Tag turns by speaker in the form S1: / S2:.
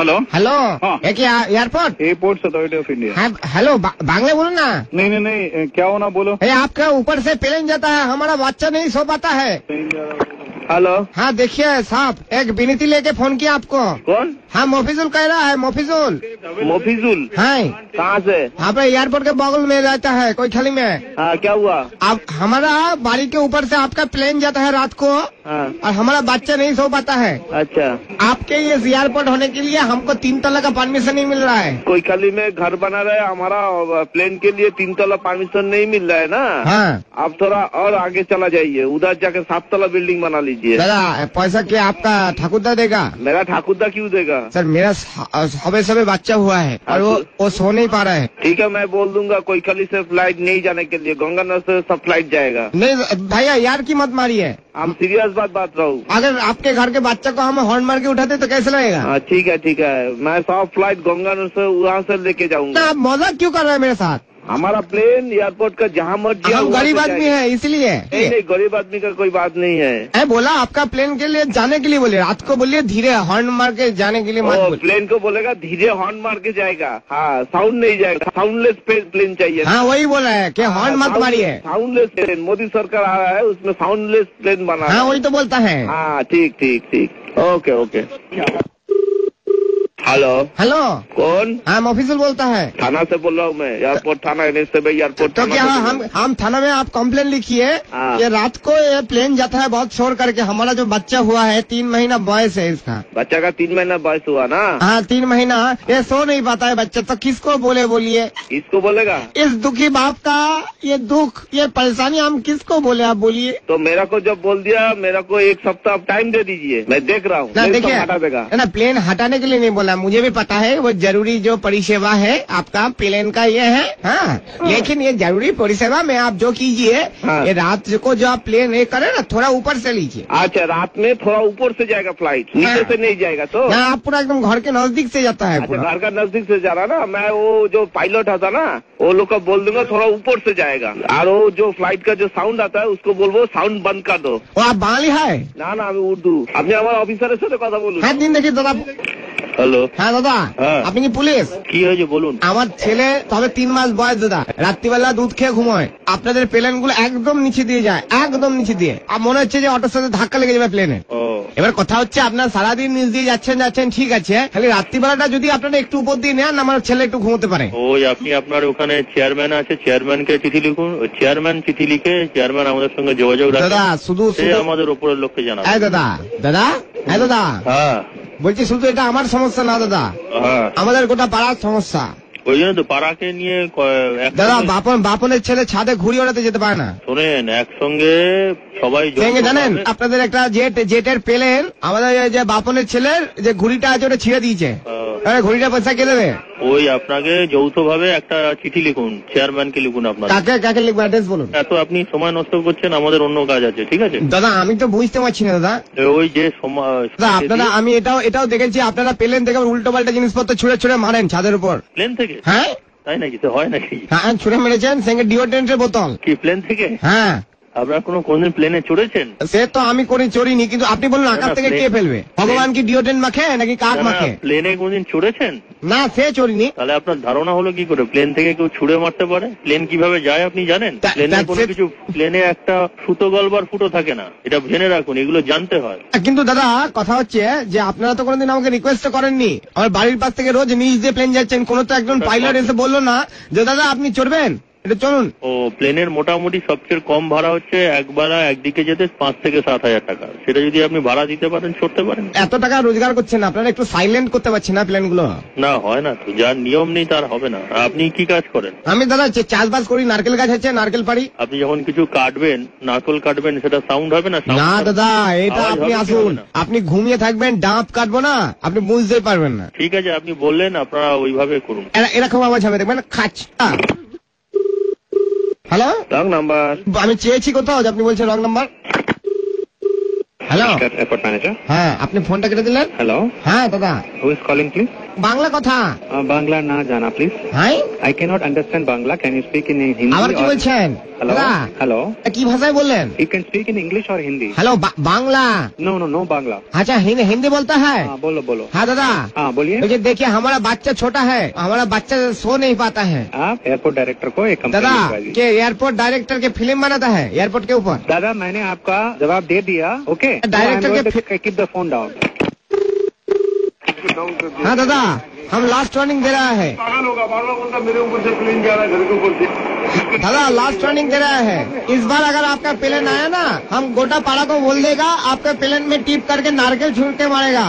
S1: Hello
S2: hello.
S1: हाँ।
S2: ये क्या airport?
S1: Airport authority of India.
S2: हाँ, हेलो बांग्ला बोलो ना।
S1: नहीं नहीं नहीं, क्या होना बोलो।
S2: आपका ऊपर से प्लेन जाता है, हमारा बच्चा नहीं सो पाता है।
S1: हेलो।
S2: हाँ देखिए साहब, एक विनती लेके फोन किया आपको।
S1: कौन?
S2: हाँ मोफिजुल कह रहा है, मोफिजुल।
S1: मोफिजुल?
S2: हाँ।
S1: कहाँ से?
S2: यहाँ पे एयरपोर्ट के बगल में रहता है कोई खाली में।
S1: हाँ, क्या हुआ?
S2: आप हमारा बारी के ऊपर से आपका प्लेन जाता है रात को।
S1: हाँ।
S2: और हमारा बच्चा नहीं सो पाता है।
S1: अच्छा।
S2: आपके ये एयरपोर्ट होने के लिए हमको 3 तला का परमिशन नहीं मिल रहा है।
S1: कोई खाली में घर बना रहा है, हमारा प्लेन के लिए 3 तला परमिशन नहीं मिल रहा है ना।
S2: हाँ।
S1: आप थोड़ा और आगे चला जाइए, उधर जाके 7 तला बिल्डिंग बना लीजिए।
S2: दादा पैसा क्या आपका ठाकुरदा देगा?
S1: मेरा ठाकुरदा क्यों देगा?
S2: सर मेरा सबे बच्चा हुआ है और वो सो नहीं पा रहा है।
S1: ठीक है, मैं बोल दूंगा कोई खाली से फ्लाइट नहीं जाने के लिए, गंगानगर से सब फ्लाइट जाएगा।
S2: नहीं भैया यार की मत मारिए,
S1: हम सीरियस बात रहा हूँ।
S2: अगर आपके घर के बच्चा को हम हॉर्न मार के उठाते तो कैसे लगेगा?
S1: हाँ ठीक है, मैं सब फ्लाइट गंगानगर से वहाँ से लेके जाऊंगा।
S2: आप मजाक क्यों कर रहे हैं मेरे साथ?
S1: हमारा प्लेन एयरपोर्ट का जहाँ मर्जी।
S2: हम गरीब आदमी है इसलिए।
S1: नहीं, गरीब आदमी का कोई बात नहीं है।
S2: मैं बोला आपका प्लेन के लिए जाने के लिए बोले, रात को बोलिए धीरे हॉर्न मार के जाने के लिए मत बोलिए।
S1: प्लेन को बोलेगा धीरे हॉर्न मार के जाएगा। हाँ, साउंड नहीं जाएगा, साउंडलेस प्लेन चाहिए।
S2: हाँ वही बोला है कि हॉर्न मत मारिए।
S1: साउंडलेस प्लेन मोदी सरकार आ रहा है, उसमें साउंडलेस प्लेन बना।
S2: हाँ वही तो बोलता है।
S1: हाँ ठीक। ओके। हेलो।
S2: हेलो
S1: कौन?
S2: हाँ मोफिजुल बोलता है।
S1: थाना से बोल रहा हूँ मैं, एयरपोर्ट थाना एयरपोर्ट।
S2: तो क्या हम थाना में आप कंप्लेन लिखिए कि रात को ये प्लेन जाता है बहुत शोर करके। हमारा जो बच्चा हुआ है 3 महीना बॉयस है इसका।
S1: बच्चा का 3 महीना बॉयस हुआ ना?
S2: हाँ 3 महीना, ये सो नहीं पाता है बच्चा। तो किसको बोलिए?
S1: किसको बोलेगा?
S2: इस दुखी बाप का ये दुख, ये परेशानी हम किसको बोले? आप बोलिए।
S1: तो मेरा को जब बोल दिया, मेरा को 1 सप्ताह टाइम दे दीजिए, मैं देख रहा हूँ।
S2: देखिए
S1: हटा देगा
S2: ना, प्लेन हटाने के लिए नहीं बोला, मुझे भी पता है वो जरूरी जो परिसेवा है आपका प्लेन का ये है। हाँ लेकिन ये जरूरी परिसेवा में आप जो कीजिए, ये रात को जो आप प्लेन ये करे ना, थोड़ा ऊपर से लीजिए।
S1: अच्छा, रात में थोड़ा ऊपर से जाएगा फ्लाइट, नीचे से नहीं जाएगा। तो
S2: आप पूरा एकदम घर के नजदीक से जाता है।
S1: अच्छा, घर का नजदीक से जा रहा ना। मैं वो जो पायलट आता ना, वो लोग को बोल दूंगा थोड़ा ऊपर से जाएगा। और वो जो फ्लाइट का जो साउंड आता है उसको बोलबो साउंड बंद कर दो।
S2: वो आप बांग्ली है
S1: ना? मैं उर्दू। अपने हमारे ऑफिसर से কথা বলুন।
S2: হ্যাঁ দিন দেখি দাদা।
S1: হ্যালো।
S2: হ্যাঁ দাদা, আপনি কি পুলিশ?
S1: কি হয়েছে বলুন।
S2: আমার ছেলে তবে 3 মাস বয়স দাদা, রাত্রিবেলা দুধ খেয়ে ঘুমায়। আপনাদের প্লেন গুলো একদম নিচে দিয়ে যায়, একদম নিচে দিয়ে। আর মনে হচ্ছে যে অটোর সাথে ধাক্কা লেগে যাবে প্লেনে। এবার কথা হচ্ছে আপনার সারাদিন নিচ দিয়ে যাচ্ছেন ঠিক আছে, খালি রাত্রিবেলাটা যদি আপনারা একটু উপর দিয়ে নেন, আমার ছেলে একটু ঘুমোতে পারে।
S3: ওই আপনি আপনার ওখানে চেয়ারম্যান আছে, চেয়ারম্যানকে চিঠি লিখুন। চেয়ারম্যান চিঠি লিখে চেয়ারম্যান আমাদের সঙ্গে যোগাযোগ রাখুন।
S2: দাদা শুধু
S3: আমাদের উপরের লোককে জানাবো।
S2: দাদা
S3: হ্যাঁ
S2: বলছি, শুধু এটা আমার সমস্যা না দাদা, আমাদের গোটা পাড়ার সমস্যা।
S3: ওই জন্য তো পাড়াকে নিয়ে
S2: দাদা বাপনের ছেলে ছাদে ঘুড়ি ওড়াতে যেতে পারে না।
S3: শোনেন, একসঙ্গে সবাই
S2: জানেন আপনাদের একটা জেটের প্লেন, আমাদের যে বাপনের ছেলের যে ঘুড়িটা আছে ওটা ছিঁড়ে দিয়েছে। ঘুড়িটা পয়সা কে দেবে?
S3: ওই আপনাকে যৌথভাবে একটা চিঠি লিখুন, চেয়ারম্যানকে লিখুন। আপনার
S2: কাকে লিখবো? অ্যাড্রেস বলুন।
S3: এত আপনি সময় নষ্ট করছেন, আমাদের অন্য কাজ আছে। ঠিক আছে
S2: দাদা, আমি তো বুঝতে পারছি না দাদা।
S3: ওই যে সময়
S2: আপনারা, আমি এটাও দেখেছি আপনারা প্লেন থেকে উল্টো পাল্টা জিনিসপত্র ছুঁড়ে মারেন ছাদের উপর।
S3: প্লেন থেকে?
S2: হ্যাঁ
S3: তাই নাকি? তো হয় নাকি?
S2: হ্যাঁ ছুঁড়ে মেরেছেন, সঙ্গে ডিওড্রেন্টের বোতল।
S3: কি প্লেন থেকে?
S2: হ্যাঁ।
S3: আপনারা কোনদিন প্লেনে চড়েছেন?
S2: সে তো আমি চড়িনি, কিন্তু আপনি বলুন আকাশ থেকে কে ফেলবে? ভগবান কি ডিওড্রেন্ট মাখে নাকি কাক মাখে?
S3: প্লেনে কোনদিন চড়েছেন?
S2: না সে চড়িনি।
S3: তাহলে আপনার ধারণা হলো কি করে প্লেন থেকে কেউ ছুড়ে মারতে পারে? প্লেন কিভাবে যায় আপনি জানেন? প্লেনে কোনো কিছু, প্লেনে একটা সুতো গলবার ফুটো থাকে না, এটা জেনে রাখুন, এগুলো জানতে হয়।
S2: কিন্তু দাদা কথা হচ্ছে যে আপনারা তো কোনোদিন আমাকে রিকোয়েস্ট করেননি। আমার বাড়ির পাশ থেকে রোজ নিচ দিয়ে প্লেন যাচ্ছেন, কোন তো একজন পাইলট এসে বললো না যে দাদা আপনি চড়বেন, এটা চলুন।
S3: ও প্লেনের মোটামুটি সবচেয়ে কম ভাড়া হচ্ছে একদিকে যেতে 5 থেকে 7 হাজার টাকা। সেটা যদি আপনি ভাড়া দিতে পারেন, চড়তে পারেন।
S2: এত টাকা রোজগার করছেন, আপনারা একটু সাইলেন্ট করতে পারছেন না প্লেন গুলো?
S3: না হয় না তো, যার নিয়ম নেই তার হবে না। আপনি কি কাজ করেন?
S2: আমি দাদা চাষবাস করি, নারকেল গাছ আছে, নারকেল পাড়ি।
S3: আপনি যখন কিছু কাটবেন, নারকেল কাটবেন, সেটা সাউন্ড হবে না?
S2: না দাদা, এটা আপনি আসুন, আপনি ঘুমিয়ে থাকবেন, ডাব কাটবো না, আপনি বুঝতেই পারবেন না।
S3: ঠিক আছে, আপনি বললেন, আপনারা ওইভাবে করুন।
S2: এরকম আওয়াজ হবে, দেখবেন খাচ্ছা। Hello,
S1: wrong number.
S2: আমি চেয়েছি কোথাও, আপনি বলছেন wrong number. Hello
S1: airport manager.
S2: হ্যাঁ, আপনি ফোনটা কেটে দিলেন।
S1: হ্যালো।
S2: হ্যাঁ দাদা।
S1: Who is calling please?
S2: Bangla কথা
S4: বাংলা না জানা প্লিজ।
S2: হ্যাঁ,
S4: I cannot understand Bangla. Can you speak in Hindi?
S2: আবার কি বলছেন?
S4: Hello?
S2: দাদা
S4: Hello?
S2: কি ভাষায় বললেন?
S4: You can speak in English or Hindi?
S2: Hello, Bangla.
S4: No Bangla.
S2: अच्छा हिंदी बोलता है?
S4: हाँ बोलो।
S2: हाँ दादा।
S4: हाँ बोलिए।
S2: मुझे देखिए, हमारा बच्चा छोटा है, हमारा बच्चा सो नहीं पाता है।
S4: आप एयरपोर्ट डायरेक्टर को एक कंप्लेंट
S2: दादा
S4: लिखवा दीजिए।
S2: के एयरपोर्ट डायरेक्टर के फिल्म बनाता है एयरपोर्ट के ऊपर।
S4: दादा मैंने आपका जवाब दे दिया। ओके,
S2: डायरेक्टर के
S4: कीप द फोन डाउन।
S2: हाँ दादा, हम लास्ट वार्निंग दे रहा है।
S1: पागल होगा, बार-बार बोलता मेरे ऊपर से प्लेन जा रहा है घर के ऊपर से।
S2: दादा लास्ट वार्निंग दे रहा है, इस बार अगर आपका प्लेन आया ना, हम गोटा पाड़ा को बोल देगा, आपके प्लेन में टिप करके नारकेल छूट के मारेगा।